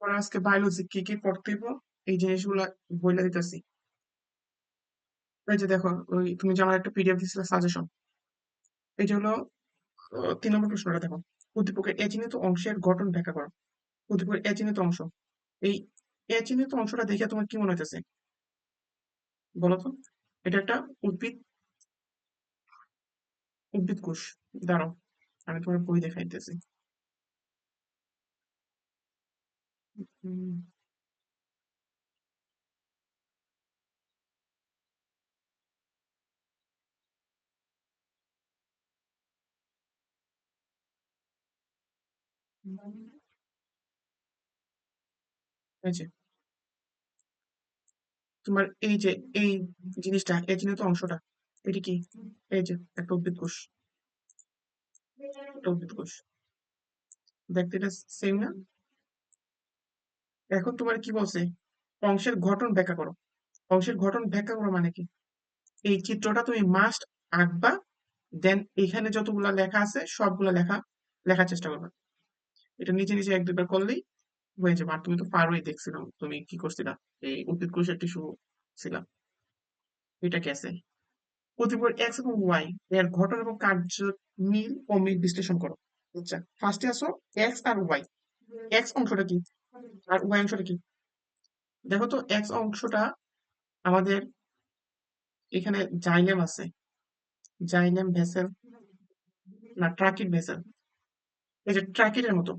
আমরা আজকে বায়োলজি কি কি পড়তে হইব এই জিনিসগুলা বইলা দিতেছি। এই যে দেখো, ওই তুমি যে আমার একটা পিডিএফ দিছিলে সাজেশন, এই যে হলো 3 নম্বর প্রশ্নটা দেখো। উদ্দীপকের এ চিহ্নিত অংশের গঠন ব্যাখ্যা করো। উদ্দীপকের এ চিহ্নিত অংশ, এই এ চিহ্নিত অংশটা দেখে তোমার কি মনে হইতেছে বলো তো? এটা একটা উদ্ভিদ উদ্ভিদ কোষ। দাঁড়াও, আমি তোমার বই দেখাইতেছি। উম, এই যে তোমার এই যে এই জিনিসটা এ চিহ্নিত অংশটা, এটি কি? এই যে একটা উদ্ভিদ কোষ, একটা উদ্ভিদ কোষ। দেখতে এটা সেম না? এখন তোমার কি বলছে? অংশের গঠন ব্যাখ্যা করো। অংশের গঠন ব্যাখ্যা করো মানে কি? এই চিত্রটা তুমি মাস্ট আঁকবা, দেন এখানে যতগুলা লেখা আছে সবগুলা লেখার চেষ্টা করবে। এটা নিজে নিজে 1-2 বার করলেই হয়ে যাবে। আর তুমি তো পারোই, দেখছিলাম তুমি কি করছিলা, এই উদ্ভিদ কোষের টিস্যু ছিলাম। এটা কেসে প্রতিবার এক্স এবং ওয়াই এর ঘটনা এবং কার্য মিল অমিল বিশ্লেষণ করো। আচ্ছা, ফার্স্টে আসো এক্স আর ওয়াই। এক্স অংশটা কি আর ওয়াই অংশটা কি? দেখো তো, এক্স অংশটা আমাদের এখানে জাইলেম আছে, জাইলেম ভেসেল, না ট্রাকিড ভেসেল। এই যে ট্রাকিডের মতো,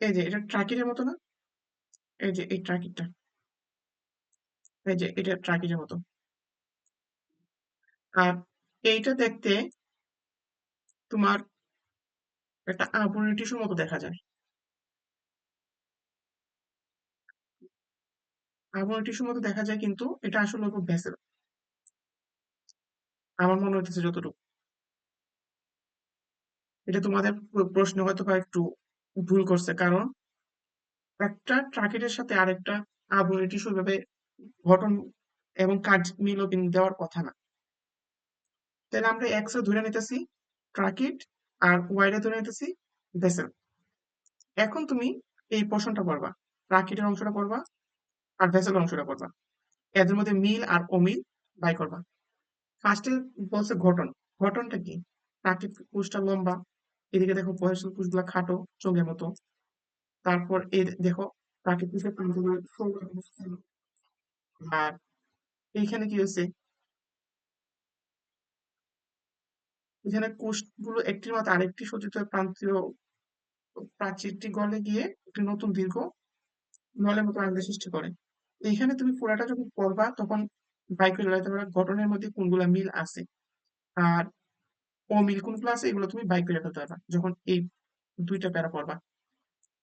এই যে এটা ট্রাকিডের মতো না? এই যে এই ট্রাকিডটা, এই যে এটা ট্রাকিডের মতো। আর এইটা দেখতে তোমার একটা আবরণী টিস্যুর মতো দেখা যায়। আবরণী টিস্যুর মতো দেখা যায়, কিন্তু এটা আসলে ভেসেল, আমার মনে হইতেছে যতটুকু। এটা তোমাদের প্রশ্ন হয়তো বা একটু ভুল করছে, কারণ একটা ট্রাকিডের সাথে আরেকটা আবরণী টিস্যু ভাবে গঠন এবং কাজ মিল ও বিল দেওয়ার কথা না। তাহলে আমরা এক্স এ ধরে নিতেছি ট্রাকিড, আর ওয়াই এ ধরে নিতেছি ভেসেল। এখন তুমি এই পোর্শনটা পড়বা, ট্রাকিডের অংশটা পড়বা আর ভেসেল অংশটা পড়বা। এদের মধ্যে মিল আর অমিল বাই করবা। ফার্স্টে বলছে গঠন। গঠনটা কি? ট্রাকিড কোষটা লম্বা, এদিকে দেখো ভেসেল কোষগুলা খাটো চোঙের মতো। তারপর এই দেখো ট্রাকিড কোষের প্রান্তগুলো সরু এবং স্থূল। আর এইখানে কি হয়েছে? এখানে কোষগুলো একটির মধ্যে আরেকটি সজ্জিত হয়ে প্রান্তীয় প্রাচীরটি গলে গিয়ে একটি নতুন দীর্ঘ নলের মতো আকৃতি সৃষ্টি করে। এইখানে তুমি পুরাটা যখন পড়বা তখন বাই করে লাগাতে পারবে গঠনের মধ্যে কোনগুলা মিল আছে আর অমিল কোনগুলো আছে, এগুলো তুমি বাই করে ফেলতে পারবা যখন এই দুইটা প্যারা পড়বা।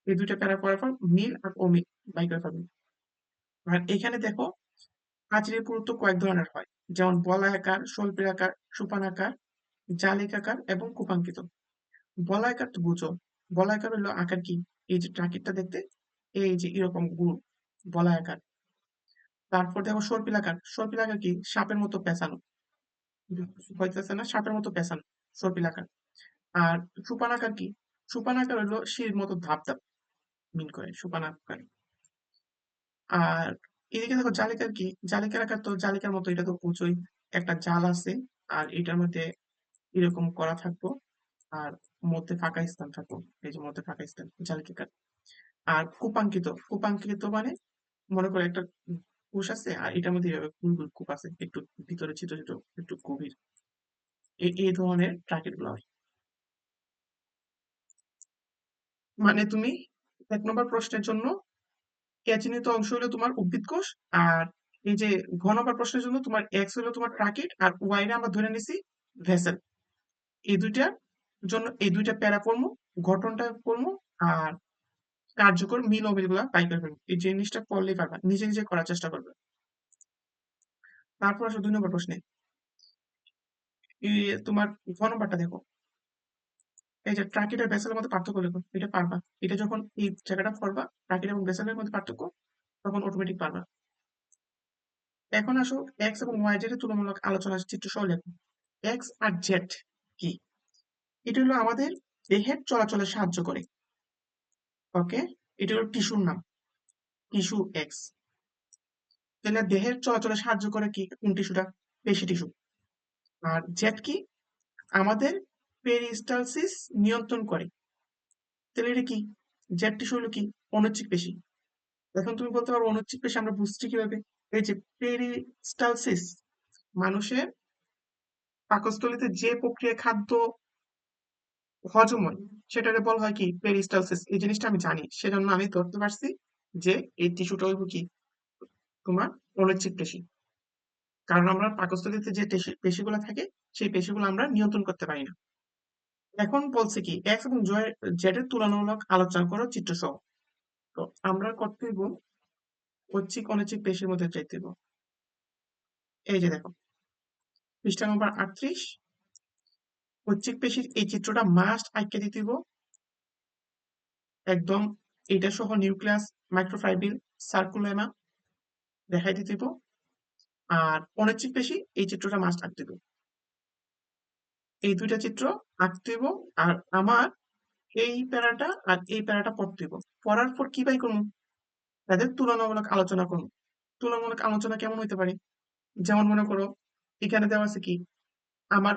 এই দুইটা প্যারা পড়ার পর মিল আর অমিল বাই করে ফেলবে। আর এখানে দেখো, প্রাচীরের পুরুত্ব কয়েক ধরনের হয়, যেমন বলয়াকার, স্বল্পাকার, সোপানাকার, জালিকাকার এবং কূপাঙ্কিত। বলয়াকার তো বুঝো, বলয়াকার হলো আকার কি? এই যে ট্রাকিটটা দেখতে এই যে এরকম গুড়, বলয়াকার। তারপর দেখো সর্পিলাকার। সর্পিলাকার কি? সাপের মতো পেঁচানো, হইতেছে না? সাপের মতো পেঁচানো সর্পিলাকার। আর সুপানাকার কি? সুপানাকার হলো সিঁড়ির মতো ধাপ ধাপ মিন করে সুপানাকার। আর এদিকে দেখো জালিকার কি? জালিকার আকার তো জালিকার মতো, এটা তো বুঝোই, একটা জাল আছে আর এটার মধ্যে এরকম করা থাকবো, আর মধ্যে ফাঁকা স্থান থাকবো। এই যে মধ্যে ফাঁকা স্থান, জালিকাকার। আর কূপাঙ্কিত, কূপাঙ্কিত মানে মনে করো একটা কোষ আছে আর এটার মধ্যে এইভাবে গোল গোল কূপ আছে, একটু ভিতরে ছোট ছোট, একটু গভীর। এই ধরনের ট্রাকেট গুলো হয়। মানে তুমি 1 নম্বর প্রশ্নের জন্য চিহ্নিত অংশ হলো তোমার উদ্ভিদ কোষ, আর এই যে 2 নম্বর প্রশ্নের জন্য তোমার এক্স হলো তোমার ট্রাকিট, আর ওয়াই রে আমরা ধরে নিছি ভেসেল। এই দুইটার জন্য এই দুইটা প্যারা পড়বো, গঠনটা পড়বো, আর কার্যকর মিল অমিল গুলা বাই করে ফেলবো। এই জিনিসটা পড়লেই পারবা, নিজে নিজে করার চেষ্টা করবে। তারপর আসো 2 নম্বর প্রশ্নে। এই তোমার 1 নম্বরটা দেখো, এই যে ট্রাকিট আর ভেসেলের মধ্যে পার্থক্য লেখো। এটা পারবা, এটা যখন এই জায়গাটা পড়বা, ট্রাকিট এবং ভেসেলের মধ্যে পার্থক্য, তখন অটোমেটিক পারবা। এখন আসো এক্স এবং ওয়াই জেড এর তুলনামূলক আলোচনা চিত্র সহ লেখো। এক্স আর জেড কি? এটা হলো আমাদের দেহের চলাচলে সাহায্য করে। ওকে, এটা হলো টিস্যুর নাম, টিস্যু এক্স। তাহলে দেহের চলাচলে সাহায্য করে কি কোন টিস্যুটা? পেশি টিস্যু। আর জেড কি? আমাদের পেরিস্টালসিস নিয়ন্ত্রণ করে। তাহলে এটা কি? জেড টিস্যু হলো কি? অনুচ্ছিক পেশি। এখন তুমি বলতে পারো অনুচ্ছিক পেশি আমরা বুঝছি কিভাবে? এই যে পেরিস্টালসিস, মানুষের পাকস্থলীতে যে প্রক্রিয়ায় খাদ্য হজম হয় সেটাকে বলা হয় কি পেরিস্টালসিস। এই জিনিসটা আমি জানি, সেজন্য আমি ধরতে পারছি যে এই টিস্যুটা হইব কি তোমার অনুচ্ছিক পেশি। কারণ আমরা পাকস্থলীতে যে পেশিগুলো থাকে সেই পেশিগুলো আমরা নিয়ন্ত্রণ করতে পারি না। এখন বলছে কি এক্স এবং জেড এর তুলনামূলক আলোচনা করো চিত্র সহ। তো আমরা করতে হইব ঐচ্ছিক অনৈচ্ছিক পেশির মধ্যে যাইতে হইব। এই যে দেখো পৃষ্ঠা নম্বর 38, ঐচ্ছিক পেশির এই চিত্রটা মাস্ট আঁকে দিতে হইব একদম। এটা সহ নিউক্লিয়াস, মাইক্রোফাইব্রিল, সার্কুলেমা দেখাই দিতে হইব। আর অনৈচ্ছিক পেশি এই চিত্রটা মাস্ট আঁকতে হইব। এই দুইটা চিত্র আঁকতে হইব। আর আমার এই প্যারাটা আর এই প্যারাটা পড়তে হইব। পড়ার পর কি বাই করবো? তাদের তুলনামূলক আলোচনা করবো। তুলনামূলক আলোচনা কেমন হইতে পারে? যেমন মনে করো এখানে দেওয়া আছে কি আমার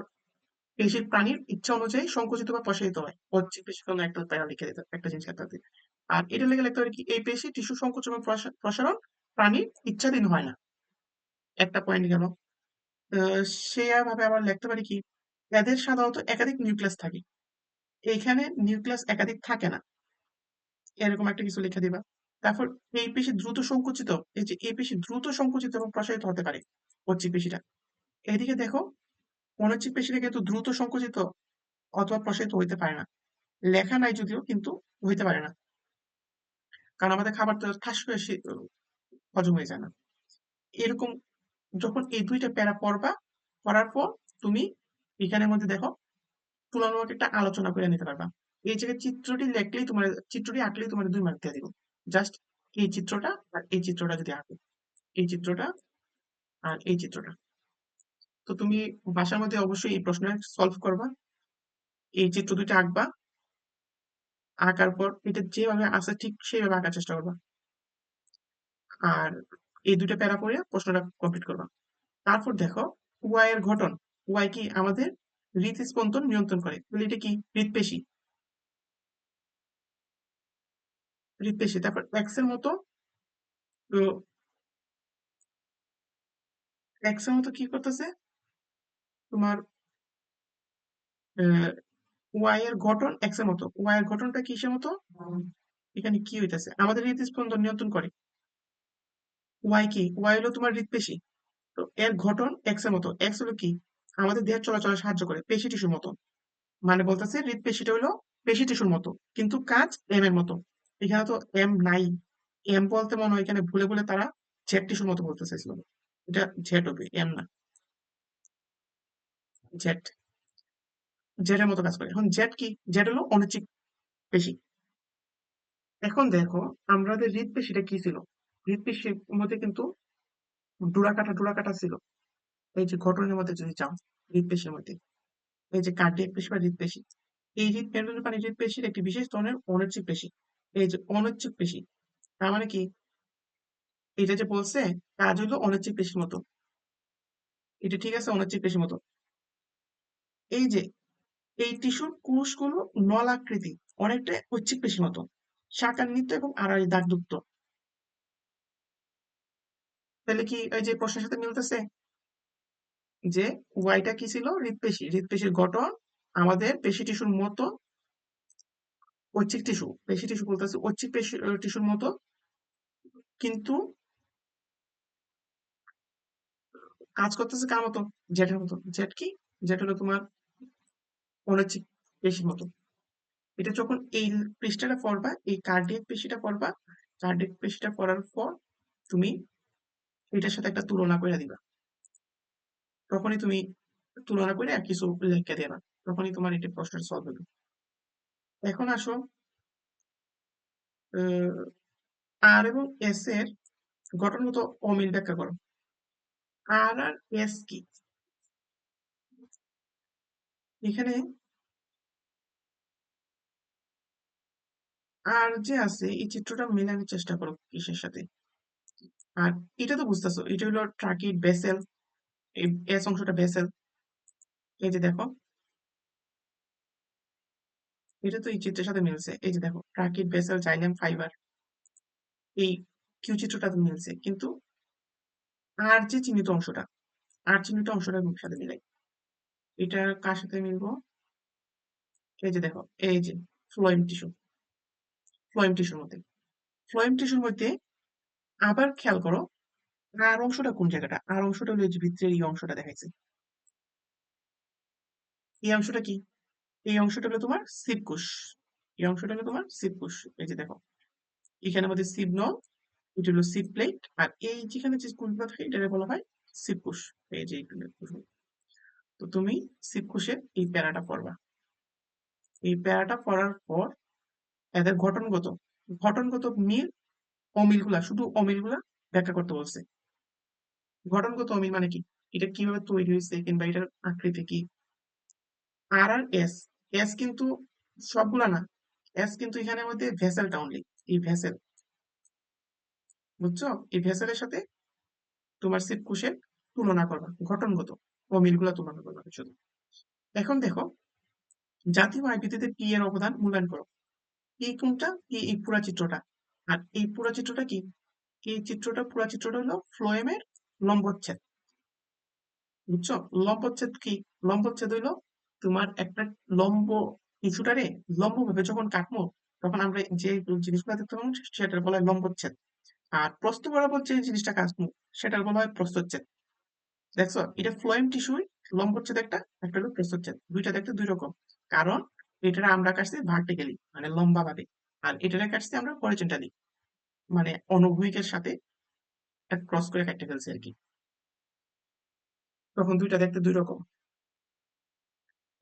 পেশির প্রাণীর ইচ্ছা অনুযায়ী সংকুচিত বা প্রসারিত হয়। হচ্ছে পেশি কোনো একটা প্যারা লিখে দিতে, একটা জিনিস লিখতে হবে। আর এটা লেগে লিখতে পারে কি এই পেশি টিস্যু সংকোচন এবং প্রসারণ প্রাণীর ইচ্ছাধীন হয় না। একটা পয়েন্ট গেল। ভাবে আবার লিখতে পারি কি এদের সাধারণত একাধিক নিউক্লিয়াস থাকে, এইখানে নিউক্লিয়াস একাধিক থাকে না, এরকম একটা কিছু লিখে দিবা। তারপর এই পেশি দ্রুত সংকুচিত, এই যে এই পেশি দ্রুত সংকুচিত এবং প্রসারিত হতে পারে ঐচ্ছিক পেশিটা। এদিকে দেখো অনৈচ্ছিক পেশিটা কিন্তু দ্রুত সংকুচিত অথবা প্রসারিত হইতে পারে না। লেখা নাই যদিও, কিন্তু হইতে পারে না, কারণ আমাদের খাবার তো ঠাস করে হজম হয়ে যায় না। এরকম যখন এই দুইটা প্যারা পড়বা, পড়ার পর তুমি এখানের মধ্যে দেখো তুলনামূলক একটা আলোচনা করে নিতে পারবা। এই জায়গায় চিত্রটি লেখলেই তোমার, চিত্রটি আঁকলেই তোমার 2 মার্ক দিয়ে দিব। জাস্ট এই চিত্রটা আর এই চিত্রটা যদি আঁকো, এই চিত্রটা আর এই চিত্রটা, তো তুমি বাসার মধ্যে অবশ্যই এই প্রশ্নটা সলভ করবা। এই চিত্র দুইটা আঁকবা, আঁকার পর এটা যেভাবে আছে ঠিক সেইভাবে আঁকার চেষ্টা করবা। আর এই দুইটা প্যারা পড়ে প্রশ্নটা কমপ্লিট করবা। তারপর দেখো ওয়াই এর গঠন। ওয়াই কি আমাদের হৃদস্পন্দন নিয়ন্ত্রণ করে, তাহলে এটা কি হৃদপেশি। হৃদপেশি। তারপর এক্স এর মতো, তো এক্স এর মতো কি করতেছে তোমার, ওয়াই এর গঠন এক্স এর মতো। ওয়াই এর গঠনটা কিসের মতো? এখানে কি হইতেছে আমাদের হৃদস্পন্দন নিয়ন্ত্রণ করে। ওয়াই কি? ওয়াই হলো তোমার হৃদপেশি। তো এর গঠন এক্স এর মতো। এক্স হলো কি আমাদের দেহের চলাচলে সাহায্য করে পেশি টিস্যুর মতো। মানে বলতেছে হৃদপেশিটা হলো পেশি টিস্যুর মতো, কিন্তু কাজ এম এর মতো। এখানে তো এম নাই, এম বলতে মনে হয় এখানে ভুলে ভুলে তারা জেড টিস্যুর মতো বলতে চাইছিল। এটা জেড হবে, এম না। জেড, জেড এর মতো কাজ করে। এখন জেড কি? জেড হলো অনিচ্ছিক পেশি। এখন দেখো আমাদের হৃদপেশিটা কি ছিল? হৃদপেশির মধ্যে কিন্তু ডোরা কাটা ছিল। এই যে গঠনের মধ্যে যদি যাও হৃদপেশির মধ্যে, এই যে কার্ডিয়াক পেশি বা হৃদপেশি, এই হৃদপিণ্ডের হৃদপেশির একটি বিশেষ ধরনের অনিচ্ছিক পেশি। এই যে অনিচ্ছিক পেশি, তার মানে কি এটা যে বলছে কাজ হলো অনিচ্ছিক পেশির মতো, এটা ঠিক আছে অনিচ্ছিক পেশির মতো। এই যে এই টিস্যুর কোষগুলো নলাকৃতি, অনেকটা ঐচ্ছিক পেশির মতো, শাখান্বিত এবং আড়াআড়ি দাগযুক্ত। তাহলে কি এই যে প্রশ্নের সাথে মিলতেছে যে ওয়াইটা কি ছিল? হৃদপেশি। হৃদপেশির গঠন আমাদের পেশি টিস্যুর মতো, ঐচ্ছিক টিস্যু, পেশি টিস্যু বলতেছে ঐচ্ছিক পেশি টিস্যুর মতো, কিন্তু কাজ করতেছে কার মতো? জেটের মতো। জেট কি? জেট হলো তোমার অনিচ্ছিক পেশির মতো। এটা যখন এই পৃষ্ঠাটা পড়বা, এই কার্ডিয়াক পেশিটা পড়বা, কার্ডিয়াক পেশিটা পড়ার পর তুমি এটার সাথে একটা তুলনা করে দিবা। তখনই তুমি তুলনা করে আর কিছু লিখে দেবা, তখনই তোমার এটা প্রশ্নটা সলভ হবে। এখন আসো আর এবং এস এর গঠনগত অমিল ব্যাখ্যা করো। আর আর এস কি? এখানে আর যে আছে এই চিত্রটা মেলানোর চেষ্টা করো কিসের সাথে। আর এটা তো বুঝতেছো, এটা হলো ট্রাকিড ভেসেল, এই এস অংশটা ভেসেল। এই যে দেখো, এটা তো এই চিত্রের সাথে মিলছে। এই যে দেখো, ট্রাকিড ভেসেল জাইলেম ফাইবার, এই কিউ চিত্রটা তো মিলছে, কিন্তু আর যে চিহ্নিত অংশটা, আর চিহ্নিত অংশটা সাথে মিলাই। এটা কার সাথে মিলবো? এই যে দেখো, এই যে ফ্লোয়েম টিস্যু, ফ্লোয়েম টিস্যুর মধ্যে, ফ্লোয়েম টিস্যুর মধ্যে আবার খেয়াল করো, আর অংশটা কোন জায়গাটা? আর অংশটা হলো এই যে ভিতরের এই অংশটা দেখাইছে। এই অংশটা কি? এই অংশটা হলো তোমার সিবকুশ। এই অংশটা হলো তোমার সিবকুশ। এই যে দেখো, এখানে আমাদের সিব নল, এটা হলো সিব প্লেট, আর এই যেখানে যে কুশগুলো থাকে এটাকে বলা হয় সিবকুশ। এই যে এইগুলো কুশগুলো। তো তুমি সিবকুশের এই প্যারাটা পড়বা। এই প্যারাটা পড়ার পর এদের গঠনগত মিল, অমিলগুলা, শুধু অমিলগুলা ব্যাখ্যা করতে বলছে। গঠনগত অমিল মানে কি, এটা কিভাবে তৈরি হয়েছে কিংবা এটার আকৃতি কি। আর আর এস, এস কিন্তু সবগুলা না, এস কিন্তু এখানের মধ্যে ভেসেলটা অনলি, এই ভেসেল, বুঝছো? এই ভেসেলের সাথে তোমার সিবকুশের তুলনা করবা, গঠনগত অমিলগুলা তুলনা করবা শুধু। এখন দেখো, জাতীয় আয় ভিত্তিতে পি এর অবদান মূল্যায়ন করো। পি কোনটা? পি এই পুরা চিত্রটা। আর এই পুরা চিত্রটা কি? এই চিত্রটা, পুরা চিত্রটা হলো ফ্লোয়েমের লম্বচ্ছেদ, বুঝছো? লম্বচ্ছেদ কি? লম্বচ্ছেদ হইলো তোমার একটা লম্ব কিছুটারে লম্ব ভাবে যখন কাটবো, তখন আমরা যে জিনিসগুলো দেখতে পাবো সেটার বলা হয় লম্বচ্ছেদ। আর প্রস্থ বরাবর যে জিনিসটা কাটবো সেটার বলা হয় প্রস্থচ্ছেদ। দেখছো, এটা ফ্লোয়েম টিস্যুই লম্বচ্ছেদ একটা, একটা হলো প্রস্থচ্ছেদ, দুইটা দেখতে দুই রকম। কারণ এটা আমরা কাটছি ভার্টিক্যালি মানে লম্বা ভাবে, আর এটারে কাটছি আমরা হরিজন্টালি মানে অনুভূমিকের সাথে ক্রস করে কাটতে ফেলছি আর কি। তখন দুইটা দেখতে দুই রকম।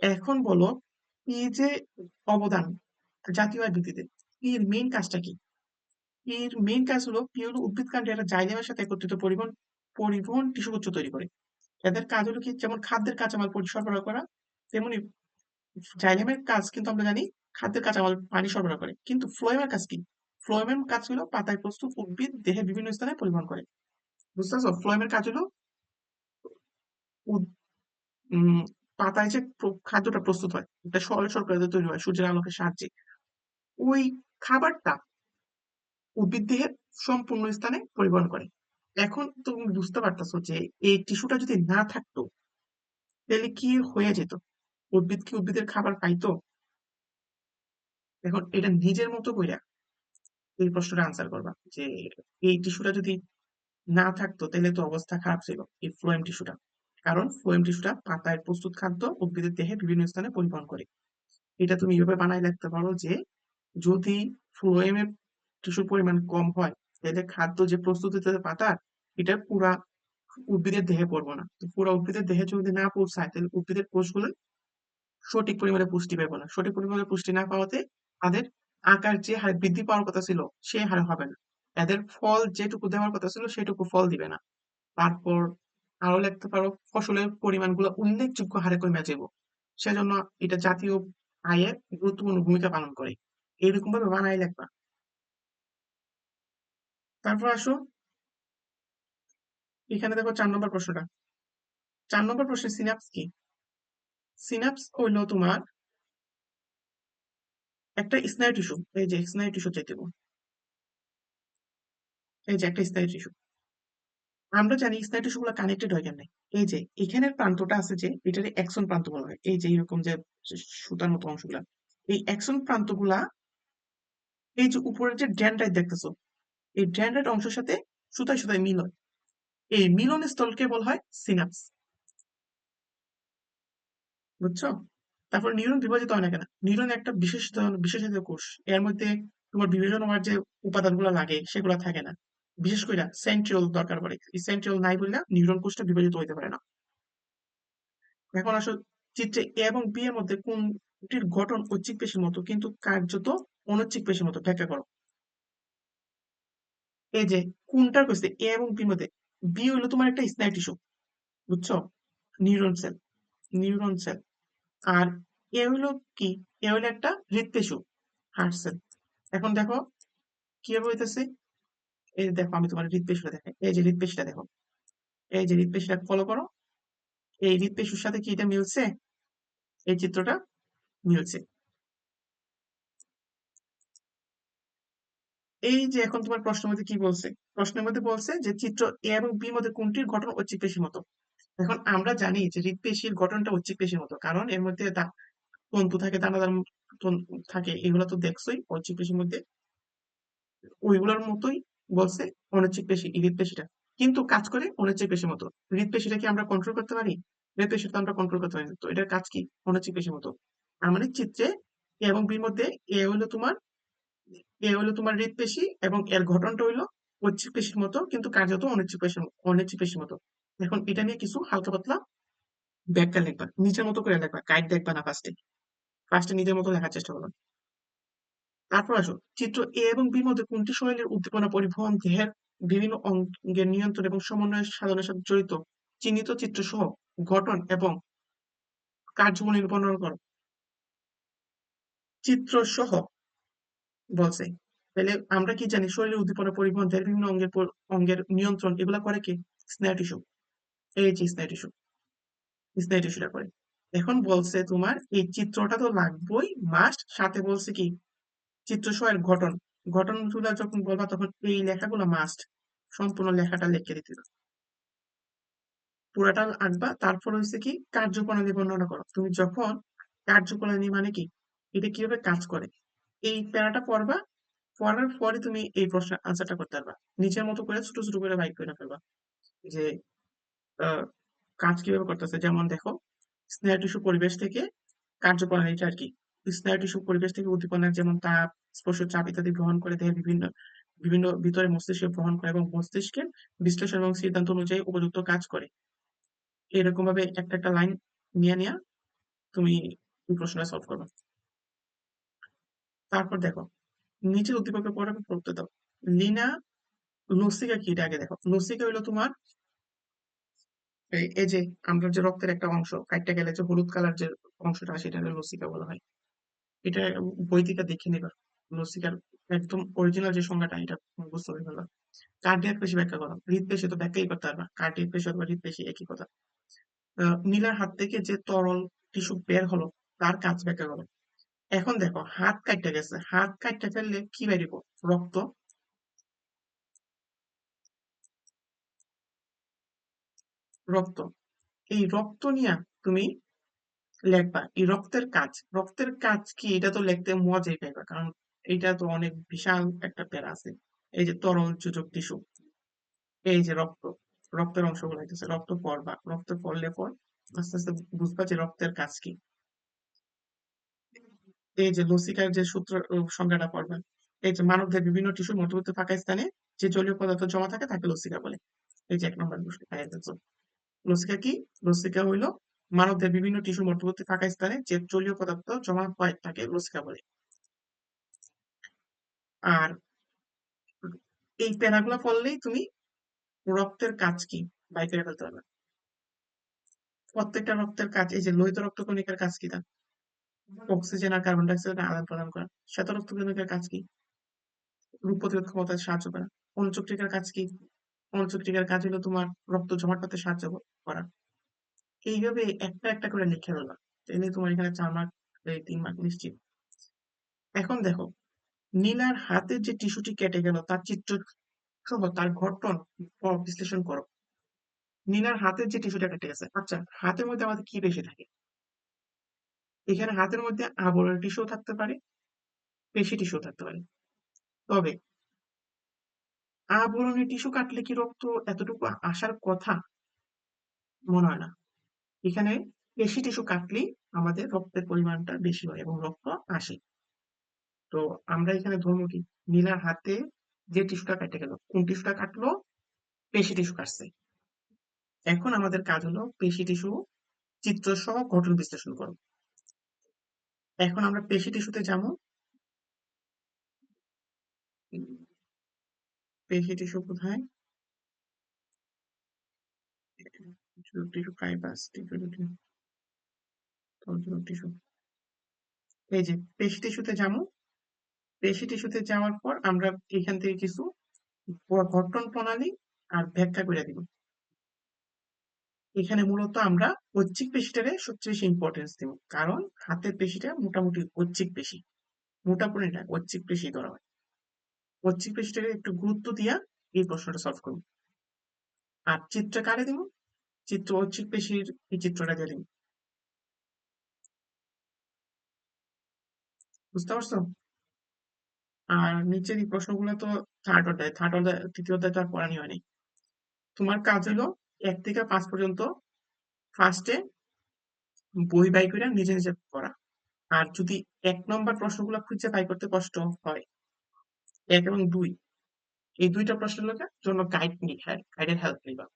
এখন বলো, এই যে অবদান জাতীয় আয় ভিত্তিতে, এর মেইন কাজটা কি? এর মেইন কাজ হলো, কি হলো, উদ্ভিদ কাণ্ডে এরা জাইলেমের সাথে একত্রিত পরিবহন পরিবহন টিস্যুগুচ্ছ তৈরি করে। এদের কাজ হলো কি, যেমন খাদ্যের কাঁচামাল সরবরাহ করা, তেমনি জাইলেমের কাজ কিন্তু আমরা জানি খাদ্যের কাঁচামাল পানি সরবরাহ করে। কিন্তু ফ্লোয়েমের কাজ কি? ফ্লোয়েমের কাজ হলো পাতায় প্রস্তুত উদ্ভিদ দেহে বিভিন্ন স্থানে পরিবহন করে। বুঝতেছো? ফ্লোয়েমের কাজ হলো উদ- উম, পাতায় যে খাদ্যটা প্রস্তুত হয়, এটা সরল শর্করা দিয়ে তৈরি হয় সূর্যের আলোকের সাহায্যে। ওই খাবারটা উদ্ভিদ দেহের সম্পূর্ণ স্থানে পরিবহন করে। এখন তুমি বুঝতে পারতেছো যে এই টিস্যুটা যদি না থাকতো তাহলে কি হয়ে যেত? উদ্ভিদ কি উদ্ভিদের খাবার পাইতো? এখন এটা নিজের মতো কইরা এই প্রশ্নটা আনসার করবা যে এই টিস্যুটা যদি না থাকতো তাহলে তো অবস্থা খারাপ ছিল এই ফ্লোয়েম টিস্যুটা। কারণ ফ্লোয়েম টিস্যুটা পাতায় প্রস্তুত খাদ্য উদ্ভিদের দেহে বিভিন্ন স্থানে পরিবহন করে। এটা তুমি এভাবে বানায় রাখতে পারো যে যদি ফ্লোয়েমের টিস্যুর পরিমাণ কম হয় তাহলে খাদ্য যে প্রস্তুত হতে পাতার, এটা পুরা উদ্ভিদের দেহে পড়বো না। তো পুরা উদ্ভিদের দেহে যদি না পৌঁছায় তাহলে উদ্ভিদের কোষগুলো সঠিক পরিমাণে পুষ্টি পাবে না। সঠিক পরিমাণে পুষ্টি না পাওয়াতে তাদের আকার যে হারে বৃদ্ধি পাওয়ার কথা ছিল সেই হারে হবে না। এদের ফল যেটুকু দেওয়ার কথা ছিল সেটুকু ফল দিবে না। তারপর আরো লিখতে পারো, ফসলের পরিমাণগুলো উল্লেখযোগ্য হারে কমে যাবে। সেজন্য এটা জাতীয় আয়ে গুরুত্বপূর্ণ ভূমিকা পালন করে। এরকম ভাবে বানাই লিখবা। তারপর আসো, এখানে দেখো 4 নম্বর প্রশ্নটা। 4 নম্বর প্রশ্নে সিনাপস কি? সিনাপস হইলো তোমার একটা স্নায়ু টিস্যু। এই যে স্নায়ু টিস্যু চাইতে, এই যে একটা স্নায়ু টিস্যু। আমরা জানি স্নায়ু টিস্যু গুলো কানেক্টেড হয় কেমনে। এই যে এখানের প্রান্তটা আছে যে এটারে অ্যাক্সন প্রান্ত বলা হয়, এই যে এরকম যে সুতার মতো অংশগুলা, এই অ্যাক্সন প্রান্তগুলা এই যে উপরের যে ড্যান্ড্রাইট দেখতেছো, এই ড্যান্ড্রাইট অংশের সাথে সুতায় সুতায় মিল হয়। এই মিলন স্থলকে বলা হয় সিনাপস, বুঝছো? তারপর নিউরন বিভাজিত হয় না কেন? নিউরন একটা বিশেষিত কোষ, এর মধ্যে তোমার বিভাজন হওয়ার যে উপাদানগুলো লাগে সেগুলো থাকে না। বিশেষ করে সেন্ট্রিওল দরকার পড়ে, এই সেন্ট্রিওল নাই বললে নিউরন কোষটা বিভাজিত হইতে পারে না। এখন আসো, চিত্রে এ এবং বি এর মধ্যে কোনটির গঠন ঐচ্ছিক পেশির মতো কিন্তু কার্যত অনৈচ্ছিক পেশির মতো, ব্যাখ্যা করো। এই যে কোনটার কইছে এ এবং বির মধ্যে, বি হইলো তোমার একটা স্নায়ু টিস্যু, বুঝছো? Neuron cell, neuron cell. আর এ হইলো কি? এ হইলো একটা হৃৎপেশু, হার্ট সেল। এখন দেখো কিভাবে হইতেছে। এই যে দেখো, আমি তোমার হৃদপেশিটা দেখাই। এই যে হৃদপেশিটা দেখো, এই যে হৃদপেশিটা ফলো করো। এই হৃদপেশির সাথে কি এটা মিলছে? এই চিত্রটা মিলছে। এই যে এখন তোমার প্রশ্নের মধ্যে কি বলছে? প্রশ্নের মধ্যে বলছে যে চিত্র এ এবং বি মধ্যে কোনটির গঠন ঐচ্ছিক পেশির মতো। এখন আমরা জানি যে হৃদপেশির গঠনটা ঐচ্ছিক পেশির মতো, কারণ এর মধ্যে তন্তু থাকে, দানাদার থাকে, এগুলো তো দেখছোই ঐচ্ছিক পেশির মধ্যে। ওইগুলোর মতোই বলছে অনৈচ্ছিক পেশি হৃদপেশিটা, কিন্তু কাজ করে অনৈচ্ছিক পেশির মতো। হৃদপেশিটা কি আমরা কন্ট্রোল করতে পারি? হৃদপেশিটা আমরা কন্ট্রোল করতে পারি না। তো এটার কাজ কি? অনৈচ্ছিক পেশির মতো। আমাদের চিত্রে এ এবং বির মধ্যে এ হলো তোমার এ হলো তোমার হৃদপেশি, এবং এর গঠনটা হইলো ঐচ্ছিক পেশির মতো, কিন্তু কার্যত অনৈচ্ছিক পেশির মতো। এখন এটা নিয়ে কিছু হালকা পাতলা ব্যাখ্যা লিখবা, নিজের মতো করে লিখবা, গাইড দেখবা না। ফার্স্টে নিজের মতো লেখার চেষ্টা করবা। তারপর আসো, চিত্র এ এবং বির মধ্যে কোনটি শরীরের উদ্দীপনা পরিবহন দেহের বিভিন্ন অঙ্গের নিয়ন্ত্রণ এবং সমন্বয় সাধনের সাথে জড়িত? চিহ্নিত চিত্র সহ গঠন এবং কার্যগুলি বর্ণনা করো। চিত্র সহ বলছে। তাহলে আমরা কি জানি? শরীরের উদ্দীপনা পরিবহন দেহের বিভিন্ন অঙ্গের নিয়ন্ত্রণ এগুলা করে কি? স্নায়ু টিস্যু। এই যে স্নায়ু টিস্যুটা করে। এখন বলছে তোমার এই চিত্রটা তো লাগবেই, মাস্ট। সাথে বলছে কি? চিত্র সহ এর গঠন। গঠনগুলা যখন বলবা তখন এই লেখাগুলো মাস্ট, সম্পূর্ণ লেখাটা লিখে দিতে হবে। পুরাটা আঁকবা। তারপর হচ্ছে কি? কার্যপ্রণালী বর্ণনা করো। তুমি যখন কার্যপ্রণালী মানে কি, এটা কিভাবে কাজ করে, এই প্যারাটা পড়বা। পড়ার পরে তুমি এই প্রশ্নের আনসারটা করতে পারবা। নিজের মতো করে ছোট ছোট করে বাইক করে ফেলবা যে আহ, কাজ কিভাবে করতেছে। যেমন দেখো, স্নায়ু টিস্যু পরিবেশ থেকে কার্যপ্রণালীটা আর কি। স্নায়ু টিস্যু পরিবেশ থেকে উদ্দীপনা যেমন তাপ, স্পর্শ, চাপ ইত্যাদি গ্রহণ করে দেহের বিভিন্ন বিভিন্ন ভিতরে মস্তিষ্কে গ্রহণ করে এবং মস্তিষ্কের বিশ্লেষণ এবং সিদ্ধান্ত অনুযায়ী উপযুক্ত কাজ করে। এরকম ভাবে একটা একটা লাইন নিয়ে নিয়ে তুমি এই প্রশ্নটা সলভ করবে। তারপর দেখো, নিচের উদ্দীপকের পরে পড়তে দাও। লিনা লসিকা কি? এটা আগে দেখো। লসিকা হইলো তোমার এই যে আমরা যে রক্তের একটা অংশ কাটতে গেলে যে হলুদ কালার যে অংশটা, সেটা লসিকা বলা হয়। এটা বই থেকে দেখে নিবা। লসিকার একদম অরিজিনাল যে সংজ্ঞাটা, এটা বুঝতে হবে ভালো। কার্ডিয়াক পেশি ব্যাখ্যা করো। হৃদপেশি তো ব্যাখ্যাই করতে পারবা, কার্ডিয়াক পেশি অথবা হৃদপেশি একই কথা। নীলার হাত থেকে যে তরল টিস্যু বের হলো, তার কাজ ব্যাখ্যা করো। এখন দেখো, হাত কাটতে গেছে, হাত কাটতে ফেললে কি বেরিব? রক্ত। রক্ত। এই রক্ত নিয়ে তুমি লেখবা এই রক্তের কাজ কি, এটা তো লিখতে মজাই পাইবা, কারণ এটা তো অনেক বিশাল একটা প্যারা আছে। এই যে তরল যোজক টিস্যু, এই যে রক্ত, রক্তের অংশগুলো হইতেছে রক্ত। পড়বা, রক্ত পড়লে পর আস্তে আস্তে বুঝবা যে রক্তের কাজ কি। এই যে লসিকার যে সূত্র সংজ্ঞাটা পড়বা। এই যে মানবদের বিভিন্ন টিস্যুর মধ্যবর্তী ফাঁকা স্থানে যে জলীয় পদার্থ জমা থাকে তাকে লসিকা বলে। এই যে 1 নম্বর প্রশ্ন পাইয়া গেছো। লসিকা কি? লসিকা হইলো মানবদের বিভিন্ন টিস্যুর মধ্যবর্তী ফাঁকা স্থানে যে জলীয় পদার্থ জমা হয় তাকে লসিকা বলে। আর এই প্যারাগুলো পড়লেই তুমি রক্তের কাজ কি বাই করে ফেলতে পারবে। প্রত্যেকটা রক্তের কাজ, এই যে লোহিত রক্তকণিকার কাজ কি? তা অক্সিজেন আর কার্বন ডাই অক্সাইড আদান প্রদান করা। শ্বেত রক্তকণিকার কাজ কি? রোগ প্রতিরোধ ক্ষমতায় সাহায্য করা। অনুচক্রিকার কাজ কি? অনুচক্রিকার কাজ হলো তোমার রক্ত জমাট বাঁধতে সাহায্য করা। এইভাবে একটা একটা করে লিখে ফেলবা, তাহলে তোমার এখানে 4 মার্ক, 3 মার্ক নিশ্চিত। এখন দেখো, নীলার হাতের যে টিস্যুটি কেটে গেল তার চিত্র সহ তার গঠন বিশ্লেষণ করো। নীলার হাতের যে টিস্যুটা কেটে গেছে, আচ্ছা, হাতের মধ্যে আমাদের কি বেশি থাকে? এখানে হাতের মধ্যে আবরণী টিস্যু থাকতে পারে, পেশি টিস্যু থাকতে পারে। তবে আবরণী টিস্যু কাটলে কি রক্ত এতটুকু আসার কথা? মনে হয় না। এখানে পেশি টিস্যু কাটলেই আমাদের রক্তের পরিমাণটা বেশি হয় এবং রক্ত আসে। তো আমরা এখানে ধরবো কি? নীলার হাতে যে টিস্যুটা কেটে গেল, কোন টিস্যুটা কাটলো? পেশি টিস্যু কাটছে। এখন আমাদের কাজ হলো পেশি টিস্যু চিত্র সহ গঠন বিশ্লেষণ করো। এখন আমরা পেশি টিস্যুতে যাবো। উম, পেশি টিস্যু কোথায়? Tissue fibres, tissue. এই যে পেশি টিস্যুতে যাবো। পেশি টিস্যুতে যাওয়ার পর আমরা এখান থেকে কিছু গঠন প্রণালী আর ব্যাখ্যা করে দিব। এখানে মূলত আমরা ঐচ্ছিক পেশিটারে সবচেয়ে বেশি ইম্পর্টেন্স দিব, কারণ হাতের পেশিটা মোটামুটি ঐচ্ছিক পেশি, মোটামুটি না ঐচ্ছিক পেশি ধরা হয়। ঐচ্ছিক পেশিটাকে একটু গুরুত্ব দিয়া এই প্রশ্নটা সলভ করব। আর চিত্র কারে দিব? চিত্র ঐচ্ছিক পেশির এই চিত্রটা দিয়ে দিব। বুঝতে পারছো? আর নিচের এই প্রশ্নগুলো তো থার্ড অধ্যায় তৃতীয় অধ্যায় তো আর পড়ানি হয়নি। তোমার কাজ হলো 1 থেকে 5 পর্যন্ত ফার্স্টে বই বাই করে নিজে নিজে পড়া। আর যদি 1 নম্বর প্রশ্নগুলো খুঁজে বাই করতে কষ্ট হয়, 1 এবং 2 এই দুইটা প্রশ্নের জন্য গাইডের হেল্প নিবা।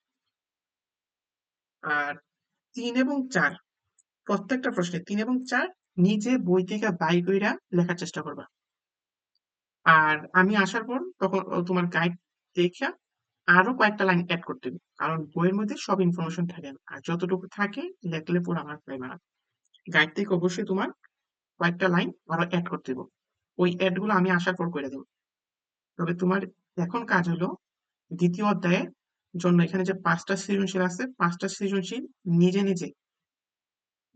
আর 3 এবং 4 প্রত্যেকটা প্রশ্নে 3 এবং 4 নিজে বই থেকে বাই কইরা লেখার চেষ্টা করবা। আর আমি আসার পর তখন তোমার গাইড দেখা আরো কয়েকটা লাইন অ্যাড করতে হবে, কারণ বইয়ের মধ্যে সব ইনফরমেশন থাকে না, আর যতটুকু থাকে লেখলে পুরো আমার পাইবে না। গাইড থেকে অবশ্যই তোমার কয়েকটা লাইন আরো অ্যাড করতে হবে। ওই অ্যাড গুলো আমি আসার পর করে দেবো। তবে তোমার এখন কাজ হলো দ্বিতীয় অধ্যায়ের জন্য এখানে যে 5টা সৃজনশীল আছে, 5টা সৃজনশীল নিজে নিজে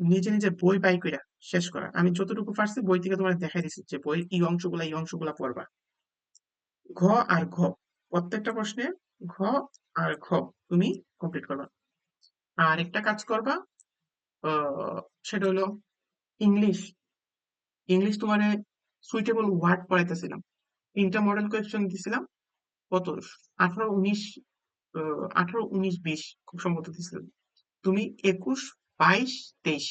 নিজে নিজে বই বাই কইরা শেষ করা। আমি যতটুকু পারছি বই থেকে তোমার দেখাই দিচ্ছি যে বইয়ের এই অংশগুলা পড়বা। ঘ আর ঘ প্রত্যেকটা প্রশ্নে ঘ আর ঘ তুমি কমপ্লিট করবা। আর একটা কাজ করবা, সেটা হলো ইংলিশ। ইংলিশ তোমার সুইটেবল ওয়ার্ড পড়াইতেছিলাম, 3টা মডেল কোয়েশ্চেন দিছিলাম। কত? 18, 19, 18, 19, 20 খুব সম্ভবত দিছিলাম। তুমি 21, 22, 23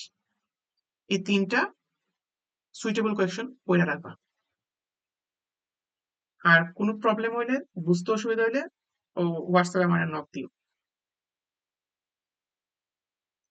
এই 3টা সুইটেবল কোয়েশ্চেন পড়ে রাখবা। আর কোনো প্রবলেম হইলে, বুঝতে অসুবিধা হইলে ও হোয়াটসঅ্যাপে আমার নক দিও।